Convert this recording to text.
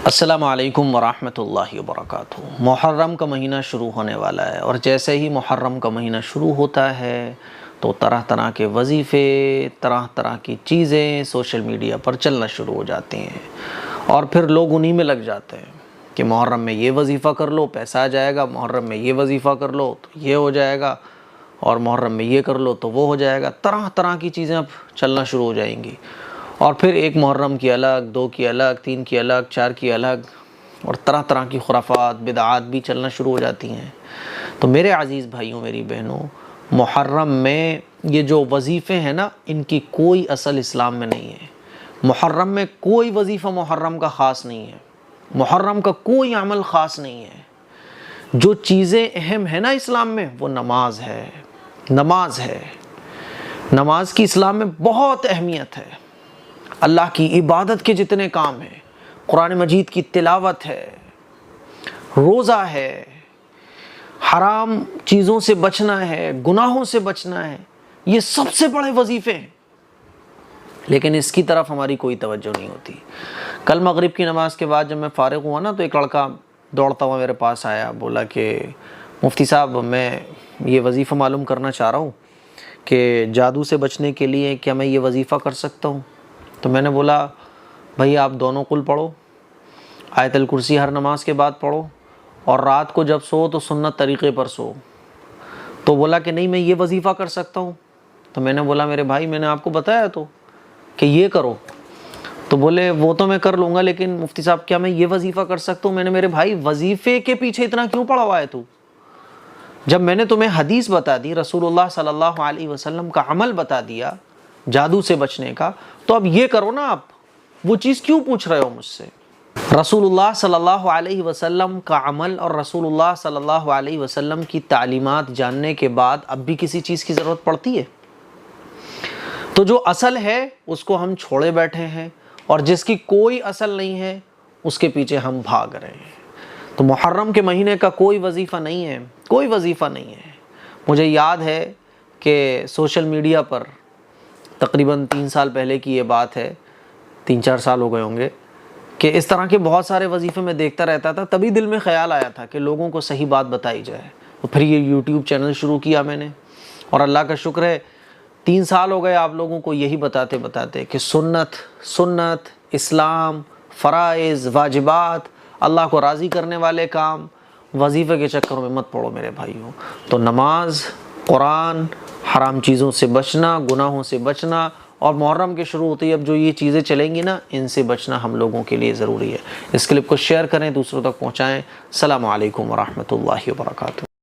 السلام علیکم ورحمۃ اللہ وبرکاتہ۔ محرم کا مہینہ شروع ہونے والا ہے، اور جیسے ہی محرم کا مہینہ شروع ہوتا ہے تو طرح طرح کے وظیفے، طرح طرح کی چیزیں سوشل میڈیا پر چلنا شروع ہو جاتی ہیں، اور پھر لوگ انہی میں لگ جاتے ہیں کہ محرم میں یہ وظیفہ کر لو پیسہ آ جائے گا، محرم میں یہ وظیفہ کر لو تو یہ ہو جائے گا، اور محرم میں یہ کر لو تو وہ ہو جائے گا۔ طرح طرح کی چیزیں اب چلنا شروع ہو جائیں گی، اور پھر ایک محرم کی الگ، دو کی الگ، تین کی الگ، چار کی الگ، اور طرح طرح کی خرافات، بدعات بھی چلنا شروع ہو جاتی ہیں۔ تو میرے عزیز بھائیوں، میری بہنوں، محرم میں یہ جو وظیفے ہیں نا، ان کی کوئی اصل اسلام میں نہیں ہے۔ محرم میں کوئی وظیفہ محرم کا خاص نہیں ہے، محرم کا کوئی عمل خاص نہیں ہے۔ جو چیزیں اہم ہیں نا اسلام میں، وہ نماز ہے، نماز ہے۔ نماز کی اسلام میں بہت اہمیت ہے۔ اللہ کی عبادت کے جتنے کام ہیں، قرآن مجید کی تلاوت ہے، روزہ ہے، حرام چیزوں سے بچنا ہے، گناہوں سے بچنا ہے، یہ سب سے بڑے وظیفے ہیں، لیکن اس کی طرف ہماری کوئی توجہ نہیں ہوتی۔ کل مغرب کی نماز کے بعد جب میں فارغ ہوا نا، تو ایک لڑکا دوڑتا ہوا میرے پاس آیا، بولا کہ مفتی صاحب، میں یہ وظیفہ معلوم کرنا چاہ رہا ہوں کہ جادو سے بچنے کے لیے کیا میں یہ وظیفہ کر سکتا ہوں؟ تو میں نے بولا بھائی، آپ دونوں قل پڑھو، آیت الکرسی ہر نماز کے بعد پڑھو، اور رات کو جب سو تو سنت طریقے پر سو۔ تو بولا کہ نہیں، میں یہ وظیفہ کر سکتا ہوں۔ تو میں نے بولا میرے بھائی، میں نے آپ کو بتایا تو کہ یہ کرو۔ تو بولے وہ تو میں کر لوں گا، لیکن مفتی صاحب کیا میں یہ وظیفہ کر سکتا ہوں؟ میں نے میرے بھائی، وظیفے کے پیچھے اتنا کیوں پڑا ہوا ہے تو؟ جب میں نے تمہیں حدیث بتا دی، رسول اللہ صلی اللہ علیہ وسلم کا عمل بتا دیا جادو سے بچنے کا، تو اب یہ کرو نا۔ آپ وہ چیز کیوں پوچھ رہے ہو مجھ سے؟ رسول اللہ صلی اللہ علیہ وسلم کا عمل اور رسول اللہ صلی اللہ علیہ وسلم کی تعلیمات جاننے کے بعد اب بھی کسی چیز کی ضرورت پڑتی ہے؟ تو جو اصل ہے اس کو ہم چھوڑے بیٹھے ہیں، اور جس کی کوئی اصل نہیں ہے اس کے پیچھے ہم بھاگ رہے ہیں۔ تو محرم کے مہینے کا کوئی وظیفہ نہیں ہے، کوئی وظیفہ نہیں ہے۔ مجھے یاد ہے کہ سوشل میڈیا پر تقریباً 3 سال پہلے کی یہ بات ہے، 3-4 سال ہو گئے ہوں گے، کہ اس طرح کے بہت سارے وظیفے میں دیکھتا رہتا تھا۔ تبھی دل میں خیال آیا تھا کہ لوگوں کو صحیح بات بتائی جائے، تو پھر یہ یوٹیوب چینل شروع کیا میں نے، اور اللہ کا شکر ہے 3 سال ہو گئے آپ لوگوں کو یہی بتاتے بتاتے کہ سنت، اسلام، فرائض، واجبات، اللہ کو راضی کرنے والے کام، وظیفے کے چکروں میں مت پڑو میرے بھائیوں۔ تو نماز، قرآن، حرام چیزوں سے بچنا، گناہوں سے بچنا، اور محرم کے شروع ہوتے ہی اب جو یہ چیزیں چلیں گی نا، ان سے بچنا ہم لوگوں کے لیے ضروری ہے۔ اس کلپ کو شیئر کریں، دوسروں تک پہنچائیں۔ السلام علیکم ورحمۃ اللہ وبرکاتہ۔